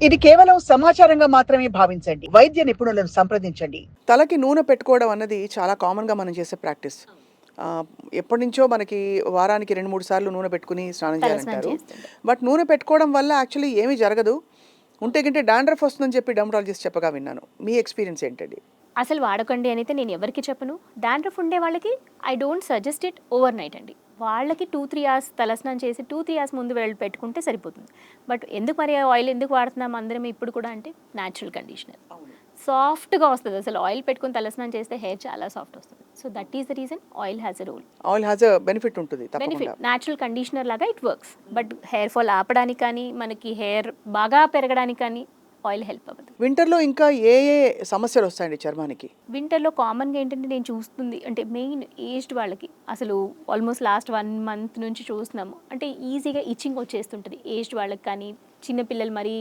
ఇది కేవలం సమాచారంగా మాత్రమే భావించండి. వైద్య నిపుణులను సంప్రదించండి. తలకి నూనె పెట్టుకోవడం అన్నది చాలా కామన్‌గా మనం చేసే ప్రాక్టీస్. ఎప్పటినుంచో మనకి వారానికి 2, 3 సార్లు నూనె పెట్టుకొని స్నానం తలస్నానం చేయాలంటారు. చేస్తుంటాం. బట్ నూనె పెట్టుకోవడం వల్ల యాక్చువల్లీ ఏమీ జరగదు. ఉంటే గింటే డాండ్రఫ్ వస్తుందని చెప్పి డెర్మటాలజిస్ట్ చెప్పగా విన్నాను. మీ ఎక్స్‌పీరియన్స్ ఏంటండి? అసలు వాడకండి అయితే నేను ఎవరికి చెప్పను. డాండ్రఫ్ ఉండే వాళ్ళకి I don't suggest it over night అండి. వాళ్ళకి 2-3 అవర్స్ తలస్నానం చేసి 2-3 అవర్స్ ముందు వెళ్ళి పెట్టుకుంటే సరిపోతుంది. బట్ ఎందుకు మరి ఆయిల్ ఎందుకు వాడుతున్నాం అందరం ఇప్పుడు కూడా అంటే న్యాచురల్ కండిషనర్. సాఫ్ట్గా వస్తుంది. అసలు ఆయిల్ పెట్టుకుని తలస్నానం చేస్తే హెయిర్ చాలా సాఫ్ట్ వస్తుంది. So that is the reason oil has a role. Oil has a benefit ఉంటుంది తప్పకుండా. బెనిఫిట్ న్యాచురల్ కండిషనర్ లాగా it works. But hair fall ఆపడానికి కానీ మనకి హెయిర్ బాగా పెరగడానికి కానీ ఆయిల్ హెల్ప్ అవ్వదు. వింటర్‌లో ఇంకా ఏ ఏ సమస్యలు వస్తాయండి చర్మానికి? వింటర్లో కామన్గా ఏంటంటే నేను చూస్తుంది అంటే మెయిన్ ఏజ్డ్ వాళ్ళకి అసలు ఆల్మోస్ట్ లాస్ట్ 1 మంత్ నుంచి చూస్తున్నాము. అంటే ఈజీగా ఇచ్చింగ్ వచ్చేస్తుంటుంది ఏజ్డ్ వాళ్ళకి కానీ చిన్నపిల్లలు మరి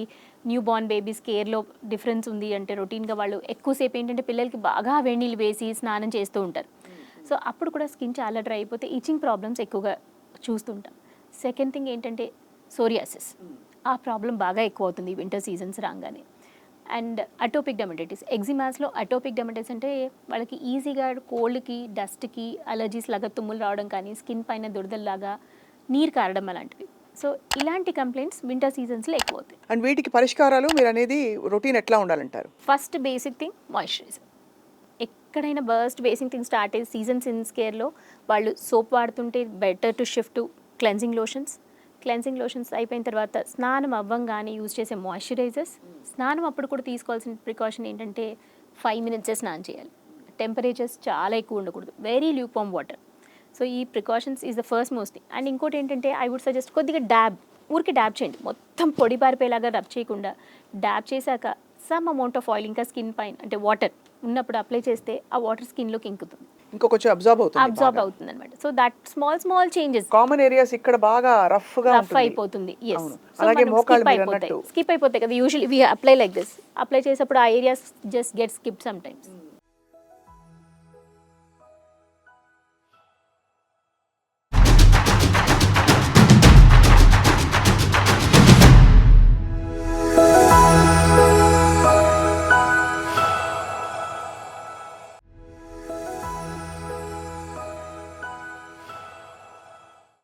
న్యూ బార్న్ బేబీస్ కేర్లో డిఫరెన్స్ ఉంది అంటే రొటీన్గా వాళ్ళు ఎక్కువసేపు ఏంటంటే పిల్లలకి బాగా వేడి నీళ్ళు వేసి స్నానం చేస్తూ ఉంటారు. సో అప్పుడు కూడా స్కిన్ చాలా డ్రై అయిపోతే ఇచ్చింగ్ ప్రాబ్లమ్స్ ఎక్కువగా చూస్తుంటాం. సెకండ్ థింగ్ ఏంటంటే సోరియాసిస్. ఆ ప్రాబ్లం బాగా ఎక్కువ అవుతుంది వింటర్ సీజన్స్ రాగానే. And atopic dermatitis. ఎగ్జిమాస్లో అటోపిక్ డెర్మటైటిస్ అంటే వాళ్ళకి ఈజీగా కోల్డ్కి డస్ట్కి అలర్జీస్ లాగా తుమ్ములు రావడం కానీ స్కిన్ పైన దురదల్లాగా నీరు కారడం అలాంటివి. సో ఇలాంటి కంప్లైంట్స్ వింటర్ సీజన్స్లో ఎక్కువ అవుతాయి. అండ్ వీటికి పరిష్కారాలు మీరు అనేది రొటీన్ ఎట్లా ఉండాలంటారు? First basic thing moisturiser. ఎక్కడైనా బస్ట్ బేసిక్ థింగ్ స్టార్ట్ అయ్యి సీజన్ సిన్స్ కేర్లో వాళ్ళు సోప్ వాడుతుంటే better to shift to cleansing lotions. Cleansing lotions అయిపోయిన తర్వాత స్నానం అవ్వంగానే యూజ్ చేసే మాయిశ్చరైజర్స్. స్నానం అప్పుడు కూడా తీసుకోవాల్సిన ప్రికాషన్ ఏంటంటే 5 మినిట్సే స్నానం చేయాలి. టెంపరేచర్స్ చాలా ఎక్కువ ఉండకూడదు. Very lukewarm water. సో ఈ precautions is the first most thing. And ఇంకోటి ఏంటంటే ఐ వుడ్ సజెస్ట్ కొద్దిగా ఊరికి డ్యాబ్ చేయండి. మొత్తం పొడి బారిపోయేలాగా రబ్ చేయకుండా డ్యాబ్ చేశాక సమ్ అమౌంట్ ఆఫ్ ఆయిల్ ఇంకా స్కిన్ పైన అంటే వాటర్ ఉన్నప్పుడు అప్లై చేస్తే ఆ వాటర్ స్కిన్లోకి ఇంకుతుంది, ఇంకో కొంచెం అబ్జార్బ్ అవుతుంది అనమాట. So that small changes. Common areas ఇక్కడ బాగా రఫ్ అయిపోతుంది. అలాగే మోకాళ్ళు స్కిప్ అయిపోతాయి కదా. Usually we apply like this. Apply చేసేప్పుడు ఆ areas just get skip some times.